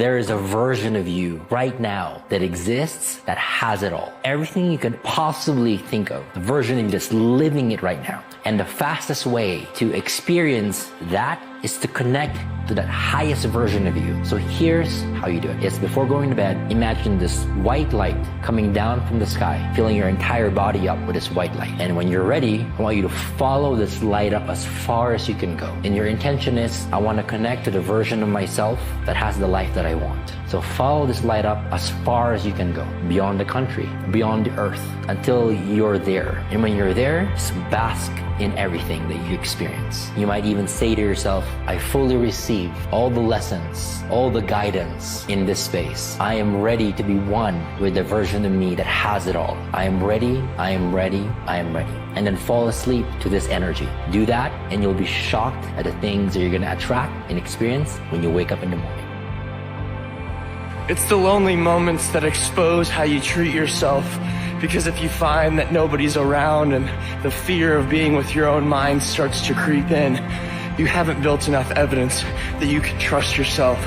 There is a version of you right now that exists that has it all. Everything you can possibly think of, the version of you that's living it right now. And the fastest way to experience that is to connect to that highest version of you. So here's how you do it. It's before going to bed, imagine this white light coming down from the sky, filling your entire body up with this white light. And when you're ready, I want you to follow this light up as far as you can go. And your intention is, I want to connect to the version of myself that has the life that I want. So follow this light up as far as you can go, beyond the country, beyond the earth, until you're there. And when you're there, just bask in everything that you experience. You might even say to yourself, I fully receive all the lessons, all the guidance in this space. I am ready to be one with the version of me that has it all. I am ready, I am ready, I am ready. And then fall asleep to this energy. Do that and you'll be shocked at the things that you're gonna attract and experience when you wake up in the morning. It's the lonely moments that expose how you treat yourself, because if you find that nobody's around and the fear of being with your own mind starts to creep in, you haven't built enough evidence that you can trust yourself.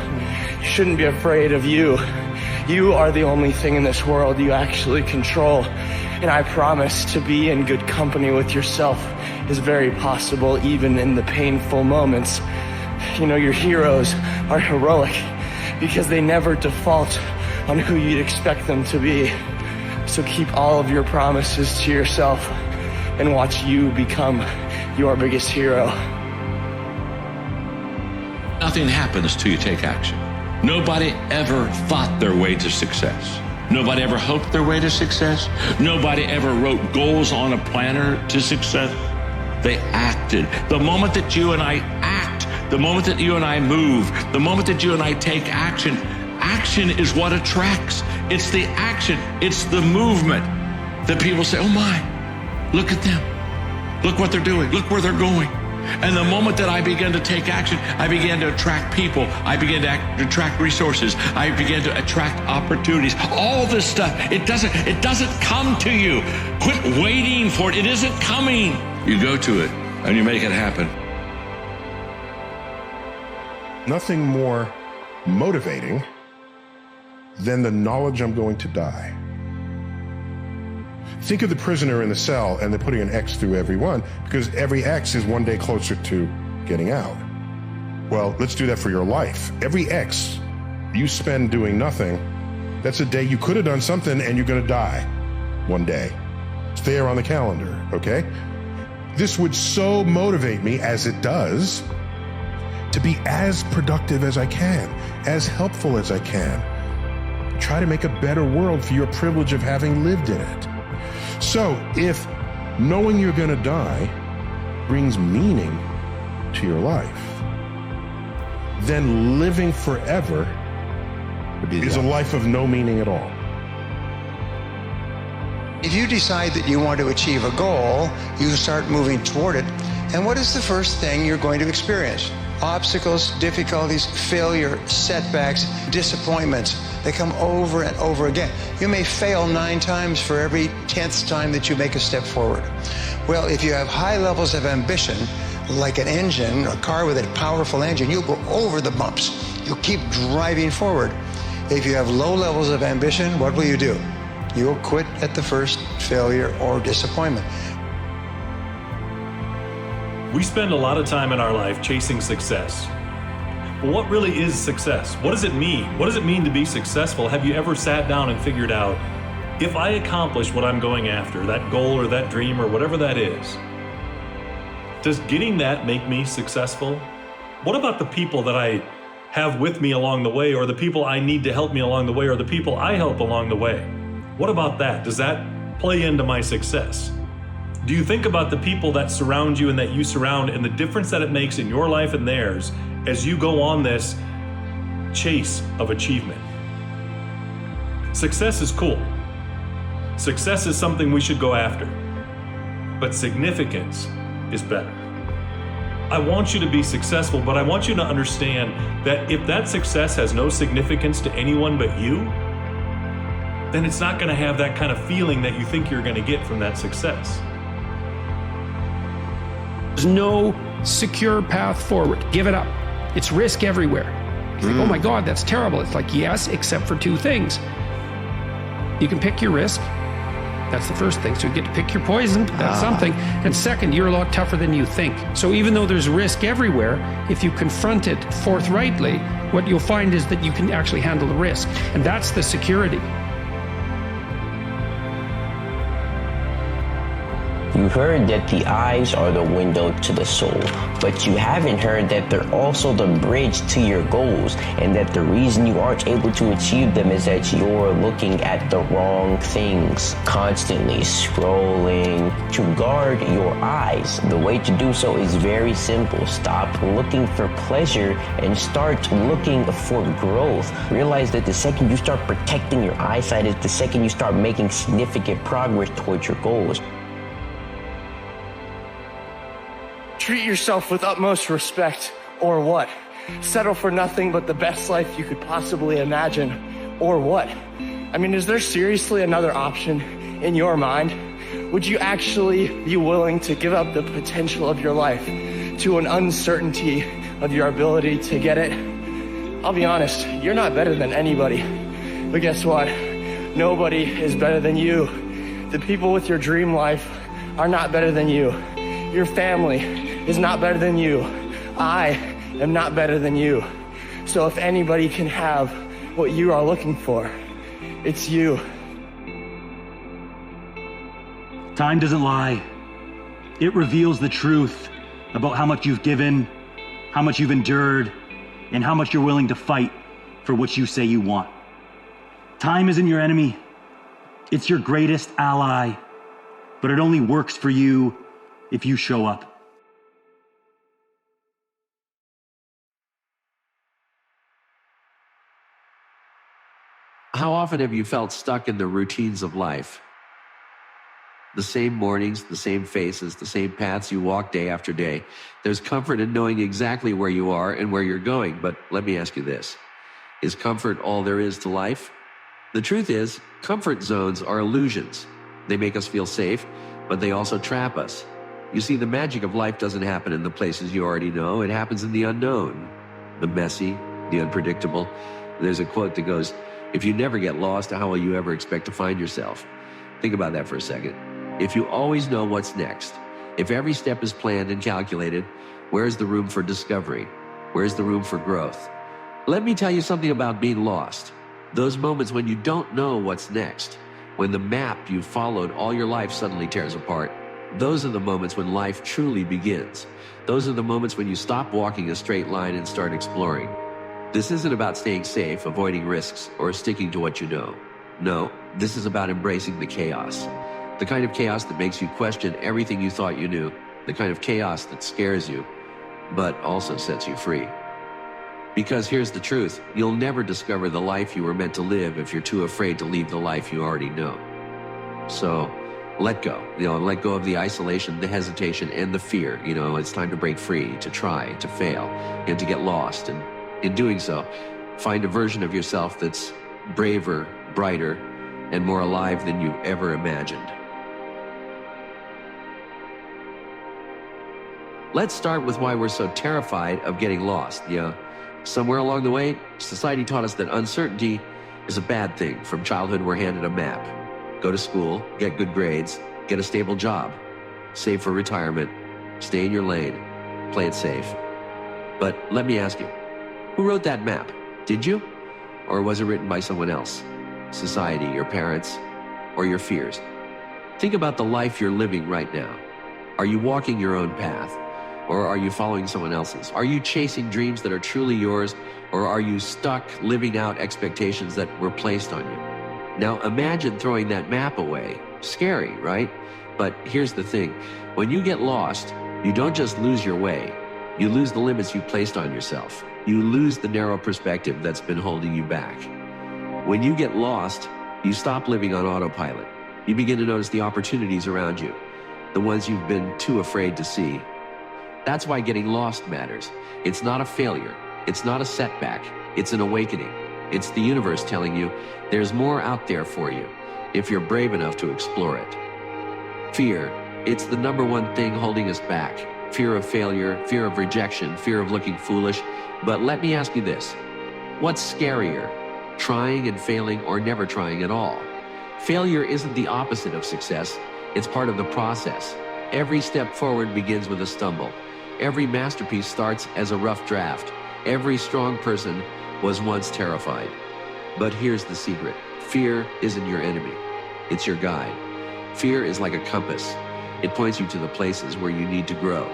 You shouldn't be afraid of you. You are the only thing in this world you actually control. And I promise to be in good company with yourself is very possible even in the painful moments. You know, your heroes are heroic because they never default on who you'd expect them to be. So keep all of your promises to yourself and watch you become your biggest hero. Nothing happens till you take action. Nobody ever thought their way to success. Nobody ever hoped their way to success. Nobody ever wrote goals on a planner to success. They acted. The moment that you and I act, the moment that you and I move, the moment that you and I take action, action is what attracts. It's the action, it's the movement that people say, oh my, look at them. Look what they're doing, look where they're going. And the moment that I began to take action, I began to attract people. I began to attract resources. I began to attract opportunities. All this stuff, it doesn't come to you. Quit waiting for it. It isn't coming. You go to it and you make it happen. Nothing more motivating than the knowledge I'm going to die. Think of the prisoner in the cell and they're putting an X through every one because every X is one day closer to getting out. Well, let's do that for your life. Every X you spend doing nothing, that's a day you could have done something and you're gonna die one day. It's there on the calendar, okay? This would so motivate me, as it does, to be as productive as I can, as helpful as I can. Try to make a better world for your privilege of having lived in it. So if knowing you're gonna die brings meaning to your life, then living forever is a life of no meaning at all. If you decide that you want to achieve a goal, you start moving toward it. And what is the first thing you're going to experience? Obstacles, difficulties, failure, setbacks, disappointments. They come over and over again. You may fail 9 times for every 10th time that you make a step forward. Well, if you have high levels of ambition, like an engine, a car with a powerful engine, you'll go over the bumps. You'll keep driving forward. If you have low levels of ambition, what will you do? You'll quit at the first failure or disappointment. We spend a lot of time in our life chasing success. But what really is success? What does it mean? What does it mean to be successful? Have you ever sat down and figured out, if I accomplish what I'm going after, that goal or that dream or whatever that is, does getting that make me successful? What about the people that I have with me along the way, or the people I need to help me along the way, or the people I help along the way? What about that? Does that play into my success? Do you think about the people that surround you and that you surround, and the difference that it makes in your life and theirs as you go on this chase of achievement? Success is cool. Success is something we should go after. But significance is better. I want you to be successful, but I want you to understand that if that success has no significance to anyone but you, then it's not going to have that kind of feeling that you think you're going to get from that success. There's no secure path forward. Give it up. It's risk everywhere. It's like, oh my God, that's terrible. It's like, yes, except for two things. You can pick your risk. That's the first thing. So you get to pick your poison. That's something. And second, you're a lot tougher than you think. So even though there's risk everywhere, if you confront it forthrightly, what you'll find is that you can actually handle the risk. And that's the security. You heard that the eyes are the window to the soul, but you haven't heard that they're also the bridge to your goals, and that the reason you aren't able to achieve them is that you're looking at the wrong things, constantly scrolling. To guard your eyes, the way to do so is very simple. Stop looking for pleasure and start looking for growth. Realize that the second you start protecting your eyesight is the second you start making significant progress towards your goals. Treat yourself with utmost respect, or what? Settle for nothing but the best life you could possibly imagine, or what? I mean, is there seriously another option in your mind? Would you actually be willing to give up the potential of your life to an uncertainty of your ability to get it? I'll be honest, you're not better than anybody. But guess what? Nobody is better than you. The people with your dream life are not better than you. Your family is not better than you. I am not better than you. So if anybody can have what you are looking for, it's you. Time doesn't lie. It reveals the truth about how much you've given, how much you've endured, and how much you're willing to fight for what you say you want. Time isn't your enemy. It's your greatest ally, but it only works for you if you show up. How often have you felt stuck in the routines of life? The same mornings, the same faces, the same paths you walk day after day. There's comfort in knowing exactly where you are and where you're going. But let me ask you this. Is comfort all there is to life? The truth is, comfort zones are illusions. They make us feel safe, but they also trap us. You see, the magic of life doesn't happen in the places you already know. It happens in the unknown, the messy, the unpredictable. There's a quote that goes, if you never get lost, how will you ever expect to find yourself? Think about that for a second. If you always know what's next, if every step is planned and calculated, where's the room for discovery? Where's the room for growth? Let me tell you something about being lost. Those moments when you don't know what's next, when the map you followed all your life suddenly tears apart, those are the moments when life truly begins. Those are the moments when you stop walking a straight line and start exploring. This isn't about staying safe, avoiding risks, or sticking to what you know. No, this is about embracing the chaos. The kind of chaos that makes you question everything you thought you knew. The kind of chaos that scares you, but also sets you free. Because here's the truth, you'll never discover the life you were meant to live if you're too afraid to leave the life you already know. So, let go. Let go of the isolation, the hesitation, and the fear. It's time to break free, to try, to fail, and to get lost. And in doing so, find a version of yourself that's braver, brighter, and more alive than you ever imagined. Let's start with why we're so terrified of getting lost. Somewhere along the way, society taught us that uncertainty is a bad thing. From childhood, we're handed a map. Go to school, get good grades, get a stable job, save for retirement, stay in your lane, play it safe. But let me ask you, who wrote that map? Did you? Or was it written by someone else? Society, your parents, or your fears? Think about the life you're living right now. Are you walking your own path? Or are you following someone else's? Are you chasing dreams that are truly yours? Or are you stuck living out expectations that were placed on you? Now imagine throwing that map away. Scary, right? But here's the thing. When you get lost, you don't just lose your way. You lose the limits you placed on yourself. You lose the narrow perspective that's been holding you back. When you get lost, you stop living on autopilot. You begin to notice the opportunities around you, the ones you've been too afraid to see. That's why getting lost matters. It's not a failure. It's not a setback. It's an awakening. It's the universe telling you there's more out there for you if you're brave enough to explore it. Fear, it's the number one thing holding us back. Fear of failure, fear of rejection, fear of looking foolish. But let me ask you this. What's scarier, trying and failing or never trying at all? Failure isn't the opposite of success. It's part of the process. Every step forward begins with a stumble. Every masterpiece starts as a rough draft. Every strong person was once terrified. But here's the secret. Fear isn't your enemy. It's your guide. Fear is like a compass. It points you to the places where you need to grow.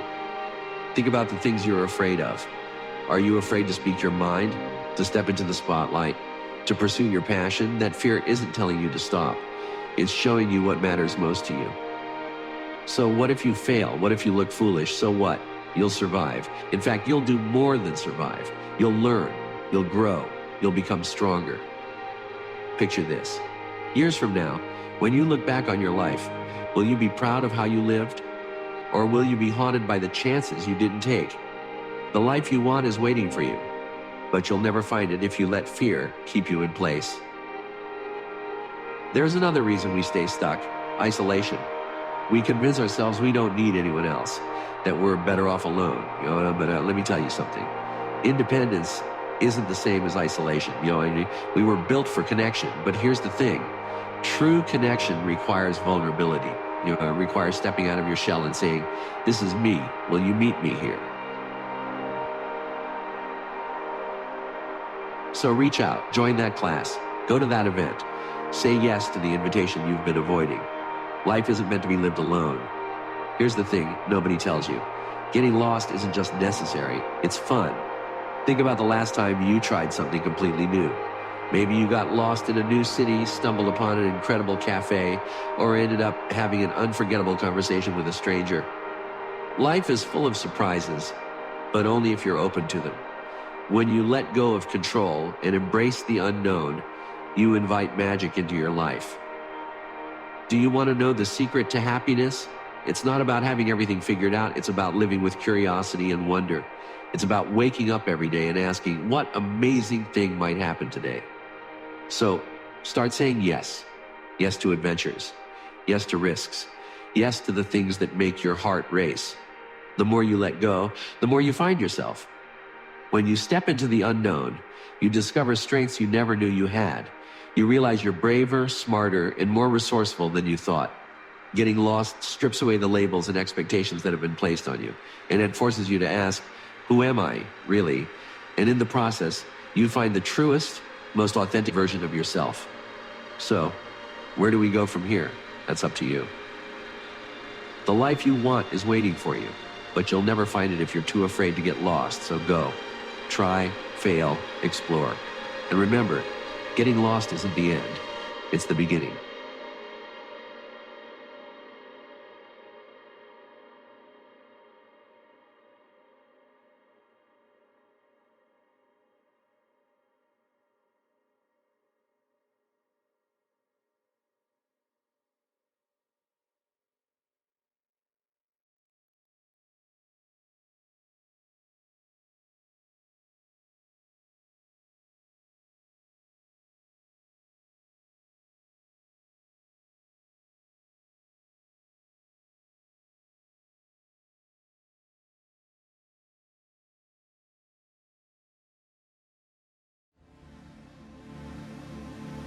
Think about the things you're afraid of. Are you afraid to speak your mind, to step into the spotlight, to pursue your passion? That fear isn't telling you to stop. It's showing you what matters most to you. So what if you fail? What if you look foolish? So what? You'll survive. In fact, you'll do more than survive. You'll learn. You'll grow. You'll become stronger. Picture this. Years from now, when you look back on your life, will you be proud of how you lived? Or will you be haunted by the chances you didn't take? The life you want is waiting for you, but you'll never find it if you let fear keep you in place. There's another reason we stay stuck: isolation. We convince ourselves we don't need anyone else, that we're better off alone. But let me tell you something. Independence isn't the same as isolation. We were built for connection, but here's the thing. True connection requires vulnerability. It requires stepping out of your shell and saying, "This is me. Will you meet me here?" So reach out, join that class, go to that event, say yes to the invitation you've been avoiding. Life isn't meant to be lived alone. Here's the thing nobody tells you. Getting lost isn't just necessary, it's fun. Think about the last time you tried something completely new. Maybe you got lost in a new city, stumbled upon an incredible cafe, or ended up having an unforgettable conversation with a stranger. Life is full of surprises, but only if you're open to them. When you let go of control and embrace the unknown, you invite magic into your life. Do you want to know the secret to happiness? It's not about having everything figured out. It's about living with curiosity and wonder. It's about waking up every day and asking, what amazing thing might happen today? So start saying yes. Yes to adventures. Yes to risks. Yes to the things that make your heart race. The more you let go, the more you find yourself. When you step into the unknown, you discover strengths you never knew you had. You realize you're braver, smarter, and more resourceful than you thought. Getting lost strips away the labels and expectations that have been placed on you, and it forces you to ask, who am I, really? And in the process, you find the truest, most authentic version of yourself. So, where do we go from here? That's up to you. The life you want is waiting for you, but you'll never find it if you're too afraid to get lost, so go. Try, fail, explore. And remember, getting lost isn't the end, it's the beginning.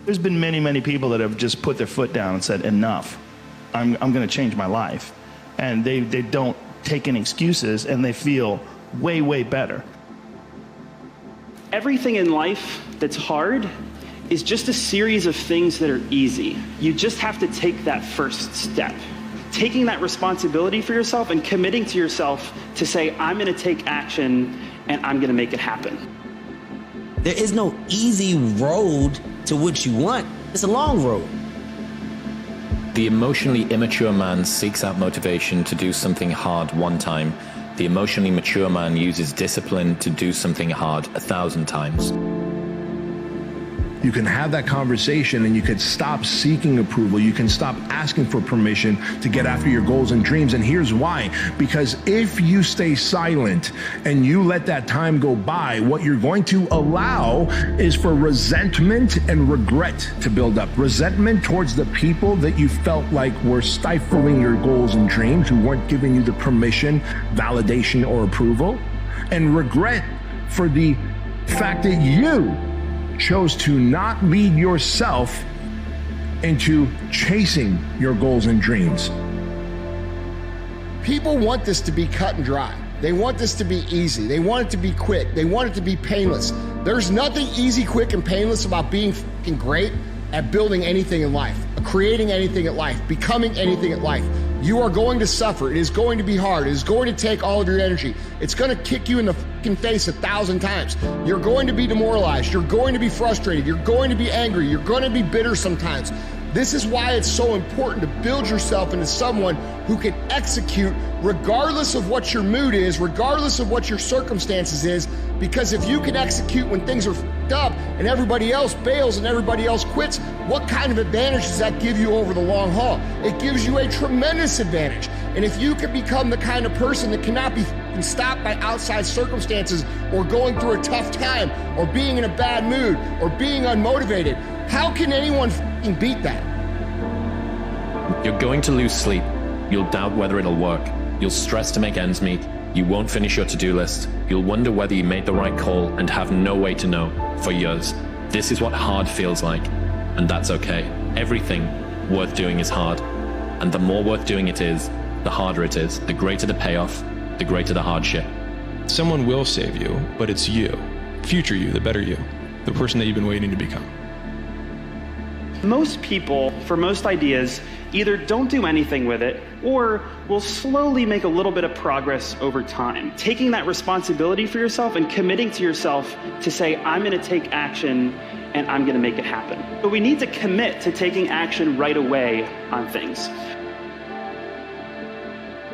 There's been many, many people that have just put their foot down and said, enough, I'm going to change my life. And they don't take any excuses, and they feel way, way better. Everything in life that's hard is just a series of things that are easy. You just have to take that first step. Taking that responsibility for yourself and committing to yourself to say, I'm going to take action and I'm going to make it happen. There is no easy road to what you want. It's a long road. The emotionally immature man seeks out motivation to do something hard one time. The emotionally mature man uses discipline to do something hard 1,000 times. You can have that conversation and you can stop seeking approval. You can stop asking for permission to get after your goals and dreams. And here's why. Because if you stay silent and you let that time go by, what you're going to allow is for resentment and regret to build up. Resentment towards the people that you felt like were stifling your goals and dreams, who weren't giving you the permission, validation, or approval. And regret for the The fact that you chose to not lead yourself into chasing your goals and dreams. People want this to be cut and dry. They want this to be easy. They want it to be quick. They want it to be painless. There's nothing easy, quick, and painless about being fucking great at building anything in life, creating anything in life, becoming anything in life. You are going to suffer. It is going to be hard. It is going to take all of your energy. It's going to kick you in the fucking face 1,000 times. You're going to be demoralized. You're going to be frustrated. You're going to be angry. You're going to be bitter sometimes. This is why it's so important to build yourself into someone who can execute regardless of what your mood is, regardless of what your circumstances is, because if you can execute when things are fucked up and everybody else bails and everybody else quits, what kind of advantage does that give you over the long haul? It gives you a tremendous advantage. And if you can become the kind of person that cannot be stopped by outside circumstances or going through a tough time or being in a bad mood or being unmotivated, how can anyone beat that? You're going to lose sleep. You'll doubt whether it'll work. You'll stress to make ends meet. You won't finish your to-do list. You'll wonder whether you made the right call and have no way to know for years. This is what hard feels like, and that's okay. Everything worth doing is hard, and the more worth doing it is, the harder it is. The greater the payoff, the greater the hardship. Someone will save you, but it's you. Future you, the better you. The person that you've been waiting to become. Most people, for most ideas, either don't do anything with it or will slowly make a little bit of progress over time. Taking that responsibility for yourself and committing to yourself to say, I'm going to take action and I'm going to make it happen. But we need to commit to taking action right away on things.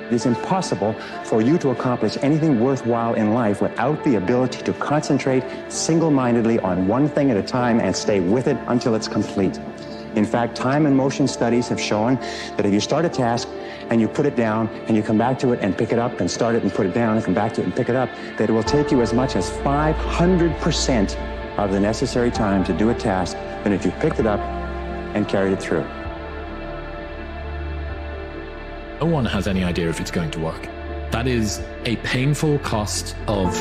It is impossible for you to accomplish anything worthwhile in life without the ability to concentrate single-mindedly on one thing at a time and stay with it until it's complete. In fact, time and motion studies have shown that if you start a task and you put it down and you come back to it and pick it up and start it and put it down and come back to it and pick it up, that it will take you as much as 500% of the necessary time to do a task than if you picked it up and carried it through. No one has any idea if it's going to work. That is a painful cost of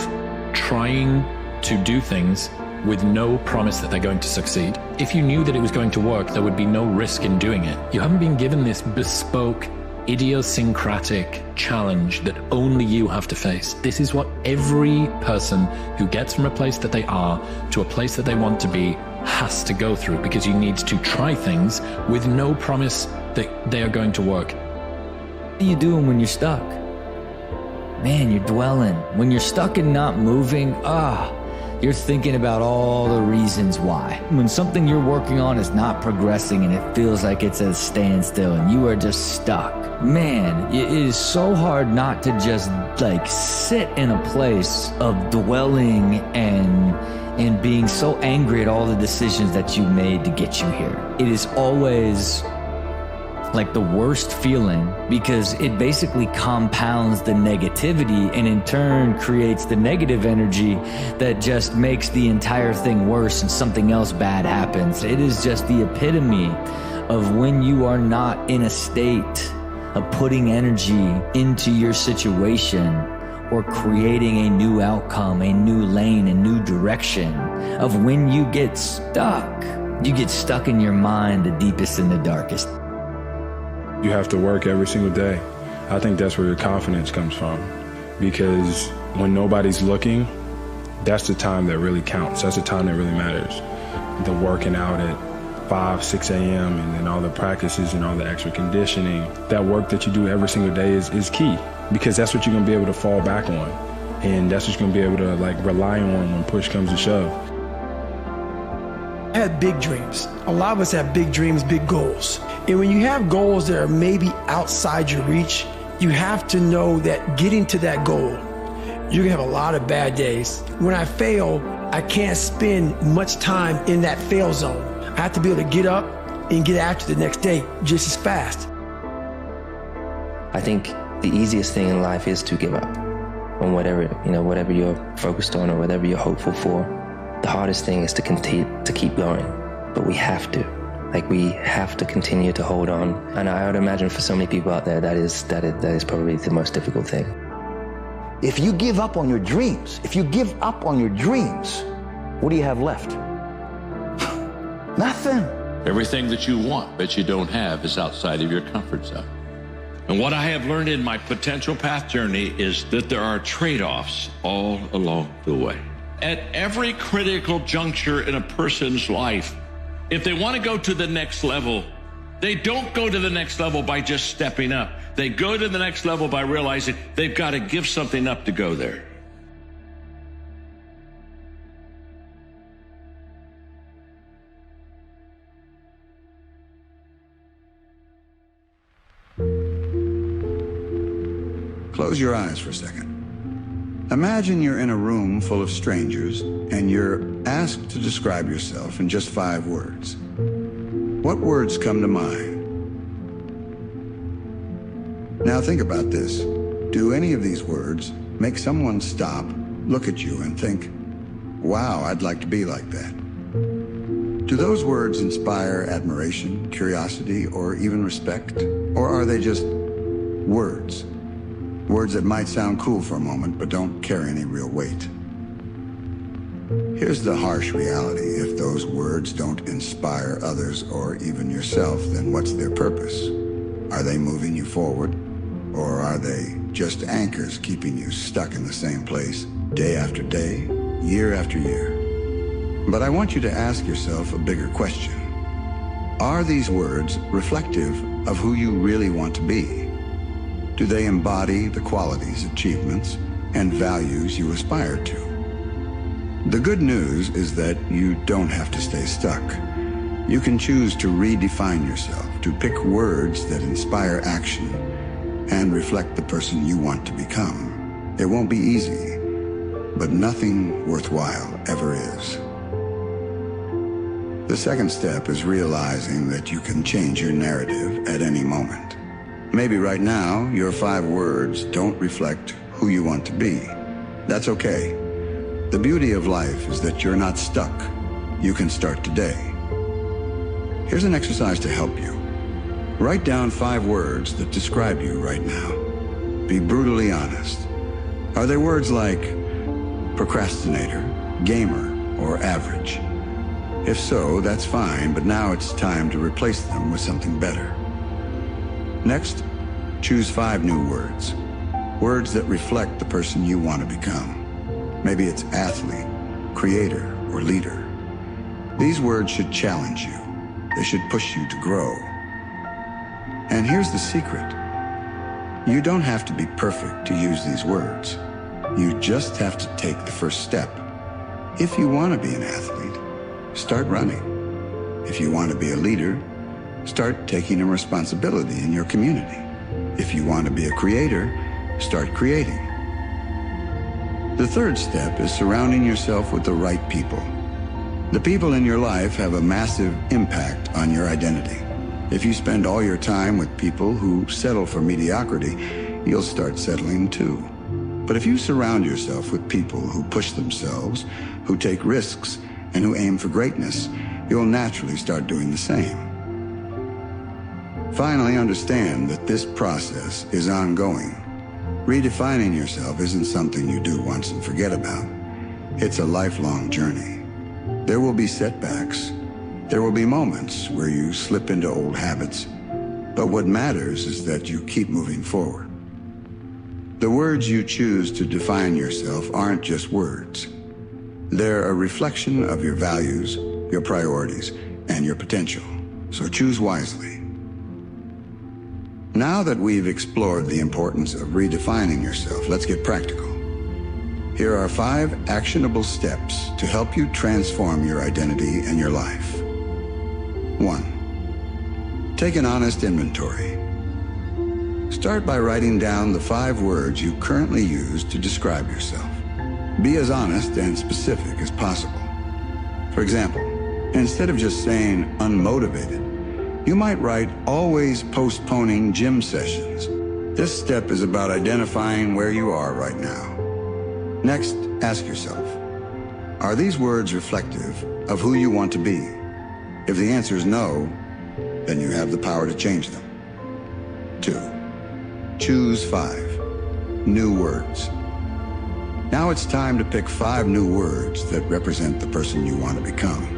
trying to do things with no promise that they're going to succeed. If you knew that it was going to work, there would be no risk in doing it. You haven't been given this bespoke, idiosyncratic challenge that only you have to face. This is what every person who gets from a place that they are to a place that they want to be has to go through, because you need to try things with no promise that they are going to work. What are you doing when you're stuck? Man, you're dwelling. When you're stuck and not moving, you're thinking about all the reasons why. When something you're working on is not progressing and it feels like it's at a standstill and you are just stuck, man, it is so hard not to just sit in a place of dwelling and being so angry at all the decisions that you made to get you here. It is always like the worst feeling, because it basically compounds the negativity and in turn creates the negative energy that just makes the entire thing worse and something else bad happens. It is just the epitome of when you are not in a state of putting energy into your situation or creating a new outcome, a new lane, a new direction, of when you get stuck. You get stuck in your mind, the deepest and the darkest. You have to work every single day. I think that's where your confidence comes from, because when nobody's looking, that's the time that really counts. That's the time that really matters. The working out at 5, 6 a.m. and then all the practices and all the extra conditioning, that work that you do every single day is key, because that's what you're gonna be able to fall back on. And that's what you're gonna be able to rely on when push comes to shove. I had big dreams. A lot of us have big dreams, big goals. And when you have goals that are maybe outside your reach, you have to know that getting to that goal, you're gonna have a lot of bad days. When I fail, I can't spend much time in that fail zone. I have to be able to get up and get after the next day just as fast. I think the easiest thing in life is to give up on whatever you're focused on or whatever you're hopeful for. The hardest thing is to continue to keep going, but we have to. We have to continue to hold on. And I would imagine for so many people out there, that is probably the most difficult thing. If you give up on your dreams, what do you have left? Nothing. Everything that you want but you don't have is outside of your comfort zone. And what I have learned in my potential path journey is that there are trade-offs all along the way. At every critical juncture in a person's life, if they want to go to the next level, they don't go to the next level by just stepping up. They go to the next level by realizing they've got to give something up to go there. Close your eyes for a second. Imagine you're in a room full of strangers and you're asked to describe yourself in just 5 words. What words come to mind? Now think about this. Do any of these words make someone stop, look at you, and think, wow, I'd like to be like that? Do those words inspire admiration, curiosity, or even respect? Or are they just words? Words that might sound cool for a moment, but don't carry any real weight. Here's the harsh reality. If those words don't inspire others or even yourself, then what's their purpose? Are they moving you forward? Or are they just anchors keeping you stuck in the same place day after day, year after year? But I want you to ask yourself a bigger question. Are these words reflective of who you really want to be? Do they embody the qualities, achievements, and values you aspire to? The good news is that you don't have to stay stuck. You can choose to redefine yourself, to pick words that inspire action and reflect the person you want to become. It won't be easy, but nothing worthwhile ever is. The second step is realizing that you can change your narrative at any moment. Maybe right now, your 5 words don't reflect who you want to be. That's okay. The beauty of life is that you're not stuck. You can start today. Here's an exercise to help you. Write down 5 words that describe you right now. Be brutally honest. Are they words like procrastinator, gamer, or average? If so, that's fine, but now it's time to replace them with something better. Next, choose 5 new words. Words that reflect the person you want to become. Maybe it's athlete, creator, or leader. These words should challenge you. They should push you to grow. And here's the secret. You don't have to be perfect to use these words. You just have to take the first step. If you want to be an athlete, start running. If you want to be a leader, start taking a responsibility in your community. If you want to be a creator, start creating. The third step is surrounding yourself with the right people. The people in your life have a massive impact on your identity. If you spend all your time with people who settle for mediocrity, you'll start settling too. But if you surround yourself with people who push themselves, who take risks, and who aim for greatness, you'll naturally start doing the same. Finally, understand that this process is ongoing. Redefining yourself isn't something you do once and forget about. It's a lifelong journey. There will be setbacks. There will be moments where you slip into old habits. But what matters is that you keep moving forward. The words you choose to define yourself aren't just words. They're a reflection of your values, your priorities, and your potential. So choose wisely. Now that we've explored the importance of redefining yourself, let's get practical. Here are 5 actionable steps to help you transform your identity and your life. 1. Take an honest inventory. Start by writing down the 5 words you currently use to describe yourself. Be as honest and specific as possible. For example, instead of just saying unmotivated, you might write always postponing gym sessions. This step is about identifying where you are right now. Next, ask yourself, are these words reflective of who you want to be? If the answer is no, then you have the power to change them. 2. Choose 5 new words. Now it's time to pick 5 new words that represent the person you want to become.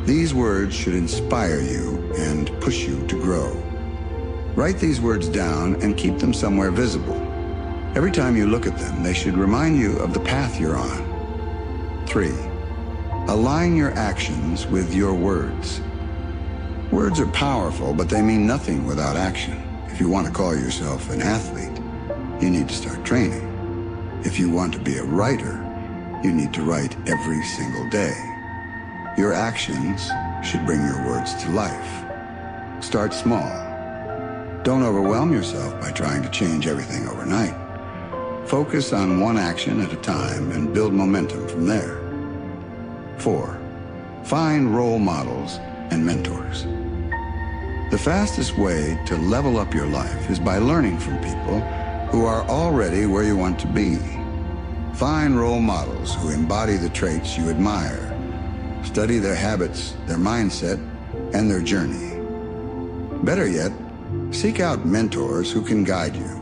These words should inspire you and push you to grow. Write these words down and keep them somewhere visible. Every time you look at them, they should remind you of the path you're on. 3. Align your actions with your words. Words are powerful, but they mean nothing without action. If you want to call yourself an athlete, you need to start training. If you want to be a writer, you need to write every single day. Your actions should bring your words to life. Start small. Don't overwhelm yourself by trying to change everything overnight. Focus on one action at a time and build momentum from there. 4. Find role models and mentors. The fastest way to level up your life is by learning from people who are already where you want to be. Find role models who embody the traits you admire. Study their habits, their mindset, and their journey. Better yet, seek out mentors who can guide you.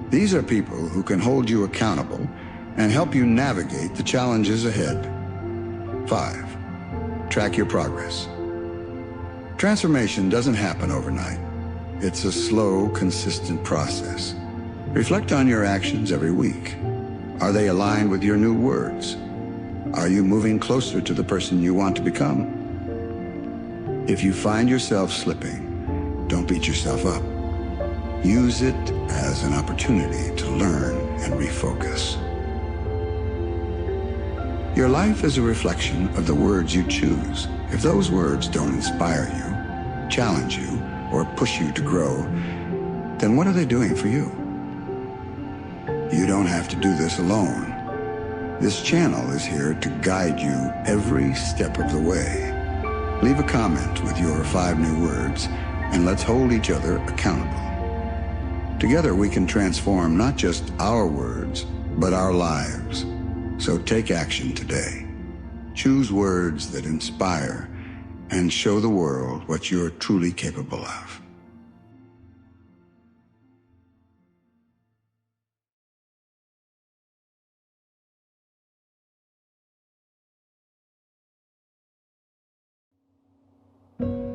These are people who can hold you accountable and help you navigate the challenges ahead. 5. Track your progress. Transformation doesn't happen overnight. It's a slow, consistent process. Reflect on your actions every week. Are they aligned with your new words? Are you moving closer to the person you want to become? If you find yourself slipping, don't beat yourself up. Use it as an opportunity to learn and refocus. Your life is a reflection of the words you choose. If those words don't inspire you, challenge you, or push you to grow, then what are they doing for you? You don't have to do this alone. This channel is here to guide you every step of the way. Leave a comment with your 5 new words, and let's hold each other accountable. Together we can transform not just our words, but our lives. So take action today. Choose words that inspire and show the world what you're truly capable of.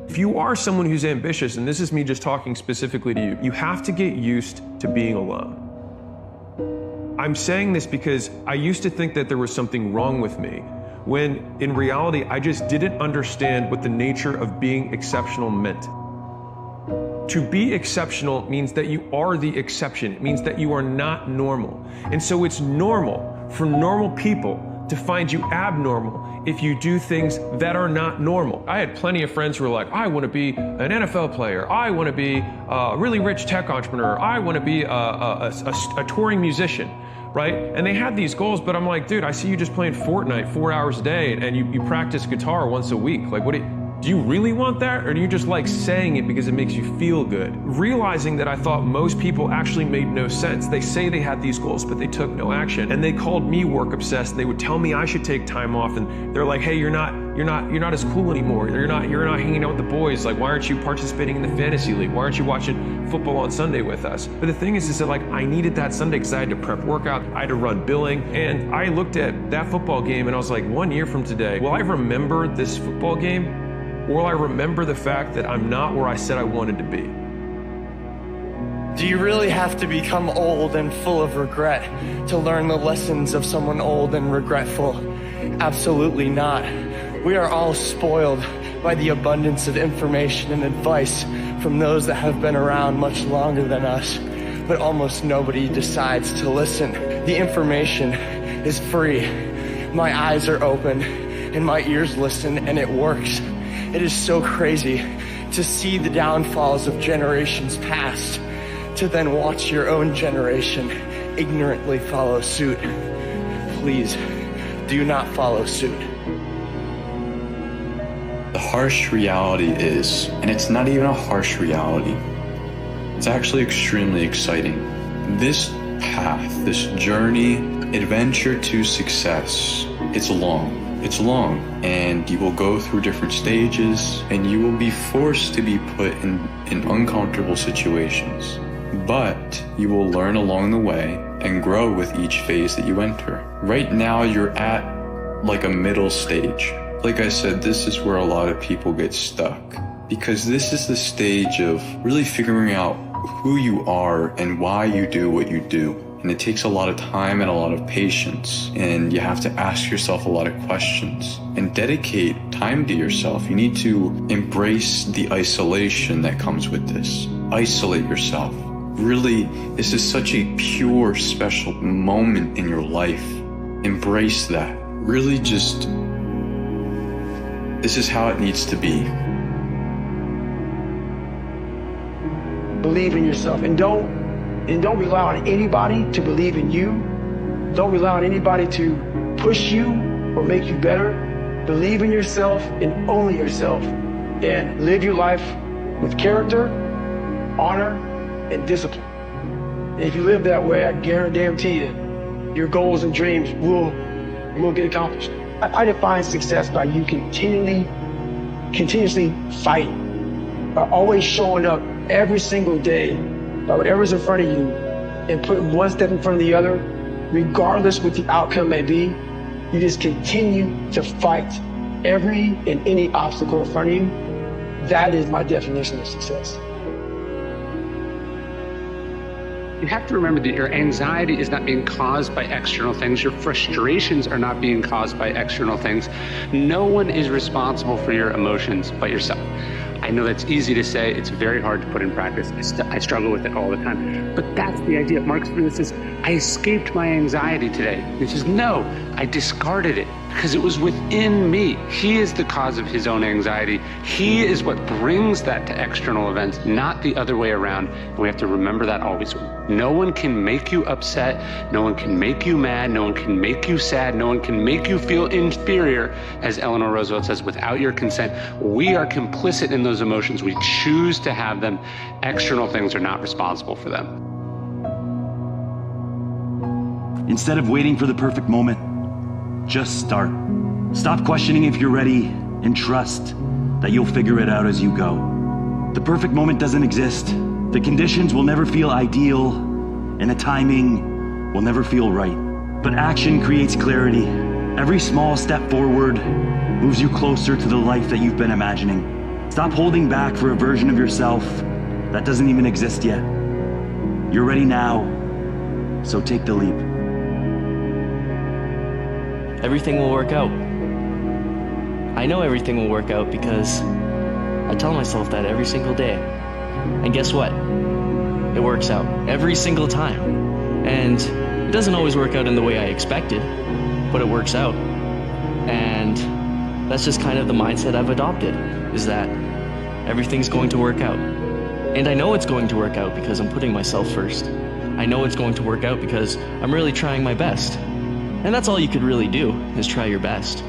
If you are someone who's ambitious, and this is me just talking specifically to you, you have to get used to being alone. I'm saying this because I used to think that there was something wrong with me, when in reality, I just didn't understand what the nature of being exceptional meant. To be exceptional means that you are the exception. It means that you are not normal. And so it's normal for normal people to find you abnormal if you do things that are not normal. I had plenty of friends who were like, I want to be an NFL player. I want to be a really rich tech entrepreneur. I want to be a touring musician, right? And they had these goals, but I'm like, dude, I see you just playing Fortnite 4 hours a day and you practice guitar once a week. Like, do you really want that? Or do you just like saying it because it makes you feel good? Realizing that I thought most people actually made no sense. They say they had these goals, but they took no action. And they called me work obsessed. They would tell me I should take time off. And they're like, hey, you're not as cool anymore. You're not hanging out with the boys. Like, why aren't you participating in the fantasy league? Why aren't you watching football on Sunday with us? But the thing is that like, I needed that Sunday because I had to prep workout. I had to run billing. And I looked at that football game and I was like, 1 year from today, will I remember this football game? Or will I remember the fact that I'm not where I said I wanted to be? Do you really have to become old and full of regret to learn the lessons of someone old and regretful? Absolutely not. We are all spoiled by the abundance of information and advice from those that have been around much longer than us, but almost nobody decides to listen. The information is free. My eyes are open and my ears listen, and it works. It is so crazy to see the downfalls of generations past, to then watch your own generation ignorantly follow suit. Please, do not follow suit. The harsh reality is, and it's not even a harsh reality, it's actually extremely exciting. This path, this journey, adventure to success, it's long. It's long, and you will go through different stages, and you will be forced to be put in uncomfortable situations. But you will learn along the way, and grow with each phase that you enter. Right now, you're at like a middle stage. Like I said, this is where a lot of people get stuck, because this is the stage of really figuring out who you are and why you do what you do. And it takes a lot of time and a lot of patience, and you have to ask yourself a lot of questions and dedicate time to yourself. You need to embrace the isolation that comes with this. Isolate yourself. Really, this is such a pure, special moment in your life. Embrace that. Really just, this is how it needs to be. Believe in yourself, and don't rely on anybody to believe in you. Don't rely on anybody to push you or make you better. Believe in yourself and only yourself, and live your life with character, honor, and discipline. And if you live that way, I guarantee you, your goals and dreams will get accomplished. I define success by you continuously fighting, by always showing up every single day by whatever's in front of you and putting one step in front of the other, regardless what the outcome may be. You just continue to fight every and any obstacle in front of you. That is my definition of success. You have to remember that your anxiety is not being caused by external things. Your frustrations are not being caused by external things. No one is responsible for your emotions but yourself. I know that's easy to say. It's very hard to put in practice. I struggle with it all the time. But that's the idea. Mark Spurgeon says, I escaped my anxiety today. He says, no, I discarded it because it was within me. He is the cause of his own anxiety. He is what brings that to external events, not the other way around. And we have to remember that always. No one can make you upset. No one can make you mad. No one can make you sad. No one can make you feel inferior, as Eleanor Roosevelt says, without your consent. We are complicit in those emotions. We choose to have them. External things are not responsible for them. Instead of waiting for the perfect moment, just start. Stop questioning if you're ready and trust that you'll figure it out as you go. The perfect moment doesn't exist. The conditions will never feel ideal, and the timing will never feel right. But action creates clarity. Every small step forward moves you closer to the life that you've been imagining. Stop holding back for a version of yourself that doesn't even exist yet. You're ready now, so take the leap. Everything will work out. I know everything will work out because I tell myself that every single day. And guess what? It works out every single time. And it doesn't always work out in the way I expected, but it works out. And that's just kind of the mindset I've adopted, is that everything's going to work out. And I know it's going to work out because I'm putting myself first. I know it's going to work out because I'm really trying my best. And that's all you could really do, is try your best.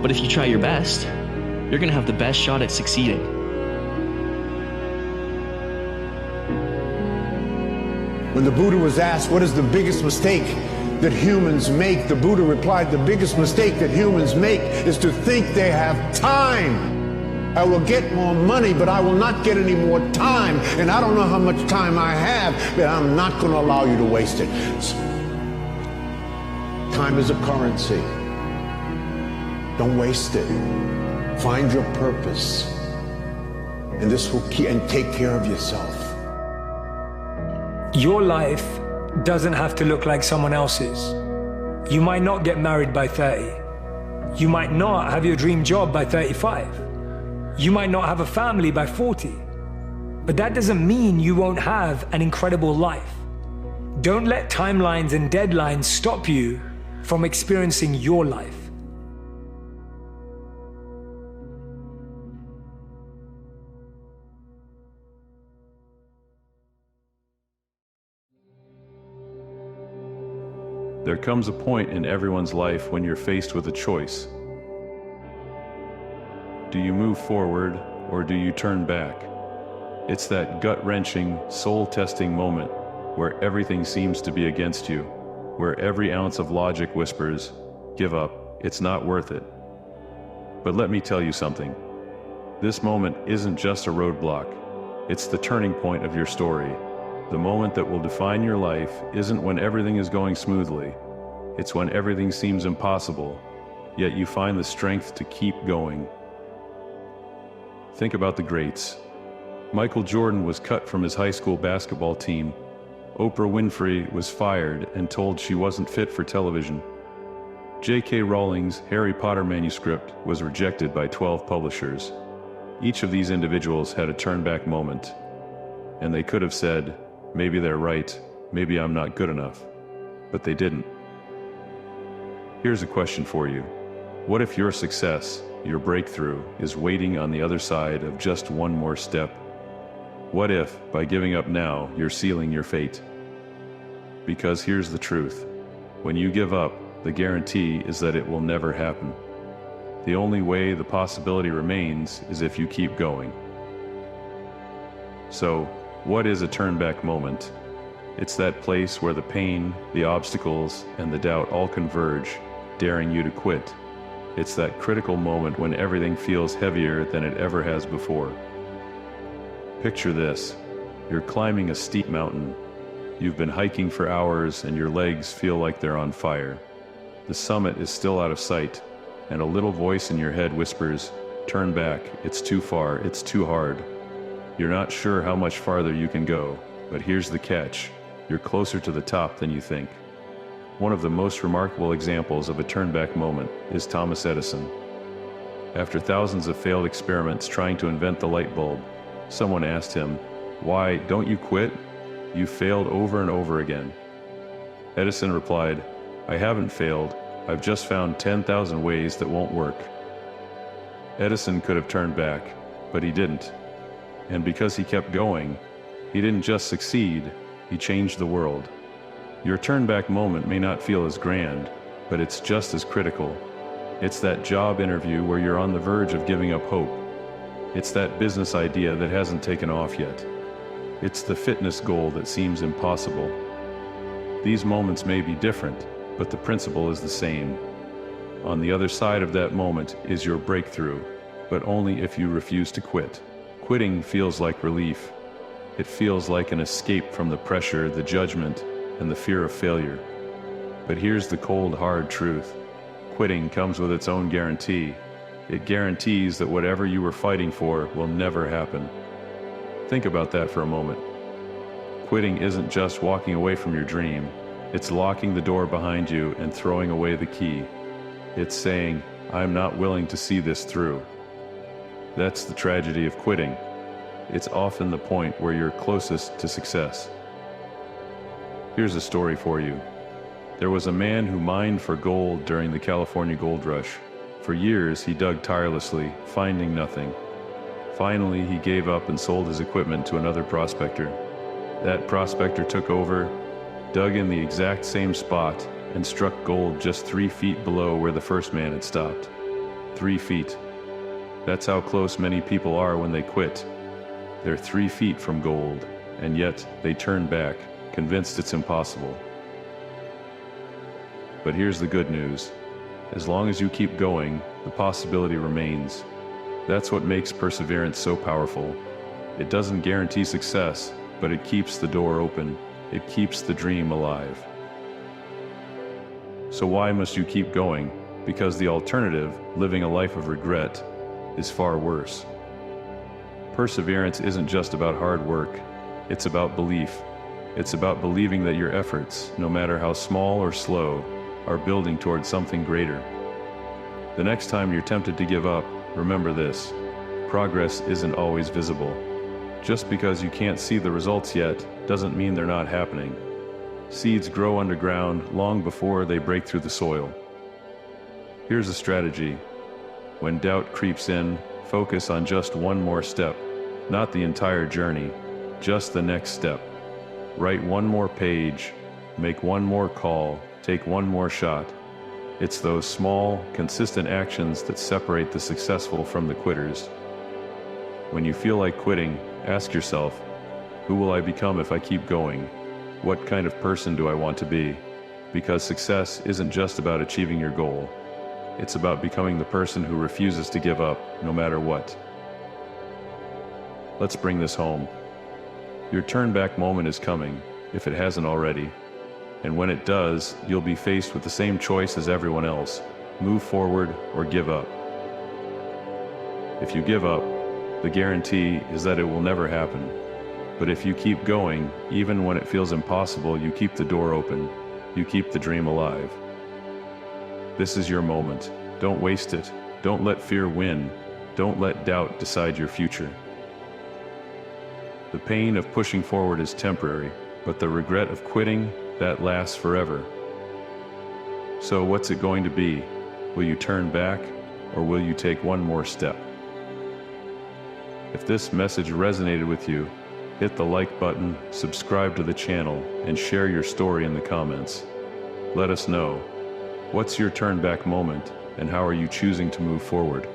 But if you try your best, you're going to have the best shot at succeeding. When the Buddha was asked, what is the biggest mistake that humans make? The Buddha replied, the biggest mistake that humans make is to think they have time. I will get more money, but I will not get any more time. And I don't know how much time I have, but I'm not going to allow you to waste it. Time is a currency. Don't waste it. Find your purpose. And this will keep, and take care of yourself. Your life doesn't have to look like someone else's. You might not get married by 30. You might not have your dream job by 35. You might not have a family by 40. But that doesn't mean you won't have an incredible life. Don't let timelines and deadlines stop you from experiencing your life. There comes a point in everyone's life when you're faced with a choice. Do you move forward or do you turn back? It's that gut-wrenching, soul-testing moment where everything seems to be against you, where every ounce of logic whispers, give up, it's not worth it. But let me tell you something. This moment isn't just a roadblock. It's the turning point of your story. The moment that will define your life isn't when everything is going smoothly. It's when everything seems impossible, yet you find the strength to keep going. Think about the greats. Michael Jordan was cut from his high school basketball team. Oprah Winfrey was fired and told she wasn't fit for television. J.K. Rowling's Harry Potter manuscript was rejected by 12 publishers. Each of these individuals had a turn-back moment, and they could have said, maybe they're right, maybe I'm not good enough, but they didn't. Here's a question for you. What if your success, your breakthrough, is waiting on the other side of just one more step? What if, by giving up now, you're sealing your fate? Because here's the truth. When you give up, the guarantee is that it will never happen. The only way the possibility remains is if you keep going. So, what is a turn-back moment? It's that place where the pain, the obstacles, and the doubt all converge, daring you to quit. It's that critical moment when everything feels heavier than it ever has before. Picture this. You're climbing a steep mountain. You've been hiking for hours and your legs feel like they're on fire. The summit is still out of sight, and a little voice in your head whispers, "Turn back, it's too far, it's too hard." You're not sure how much farther you can go, but here's the catch. You're closer to the top than you think. One of the most remarkable examples of a turn-back moment is Thomas Edison. After thousands of failed experiments trying to invent the light bulb, someone asked him, "Why, don't you quit? You failed over and over again." Edison replied, "I haven't failed, I've just found 10,000 ways that won't work." Edison could have turned back, but he didn't. And because he kept going, he didn't just succeed, he changed the world. Your turn-back moment may not feel as grand, but it's just as critical. It's that job interview where you're on the verge of giving up hope. It's that business idea that hasn't taken off yet. It's the fitness goal that seems impossible. These moments may be different, but the principle is the same. On the other side of that moment is your breakthrough, but only if you refuse to quit. Quitting feels like relief. It feels like an escape from the pressure, the judgment, and the fear of failure. But here's the cold, hard truth. Quitting comes with its own guarantee. It guarantees that whatever you were fighting for will never happen. Think about that for a moment. Quitting isn't just walking away from your dream. It's locking the door behind you and throwing away the key. It's saying, "I'm not willing to see this through." That's the tragedy of quitting. It's often the point where you're closest to success. Here's a story for you. There was a man who mined for gold during the California gold rush. For years, he dug tirelessly, finding nothing. Finally, he gave up and sold his equipment to another prospector. That prospector took over, dug in the exact same spot, and struck gold just 3 feet below where the first man had stopped. 3 feet. That's how close many people are when they quit. They're 3 feet from gold, and yet they turn back, convinced it's impossible. But here's the good news. As long as you keep going, the possibility remains. That's what makes perseverance so powerful. It doesn't guarantee success, but it keeps the door open. It keeps the dream alive. So why must you keep going? Because the alternative, living a life of regret, is far worse. Perseverance isn't just about hard work. It's about belief. It's about believing that your efforts, no matter how small or slow, are building towards something greater. The next time you're tempted to give up, remember this: progress isn't always visible. Just because you can't see the results yet doesn't mean they're not happening. Seeds grow underground long before they break through the soil. Here's a strategy. When doubt creeps in, focus on just one more step, not the entire journey, just the next step. Write one more page, make one more call, take one more shot. It's those small, consistent actions that separate the successful from the quitters. When you feel like quitting, ask yourself, who will I become if I keep going? What kind of person do I want to be? Because success isn't just about achieving your goal. It's about becoming the person who refuses to give up, no matter what. Let's bring this home. Your turn back moment is coming, if it hasn't already. And when it does, you'll be faced with the same choice as everyone else: move forward or give up. If you give up, the guarantee is that it will never happen. But if you keep going, even when it feels impossible, you keep the door open. You keep the dream alive. This is your moment. Don't waste it. Don't let fear win. Don't let doubt decide your future. The pain of pushing forward is temporary, but the regret of quitting, that lasts forever. So what's it going to be? Will you turn back, or will you take one more step? If this message resonated with you, hit the like button, subscribe to the channel, and share your story in the comments. Let us know. What's your turn back moment, and how are you choosing to move forward?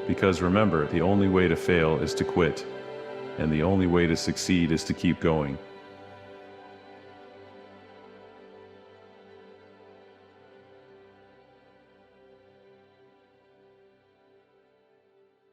Because remember, the only way to fail is to quit, and the only way to succeed is to keep going.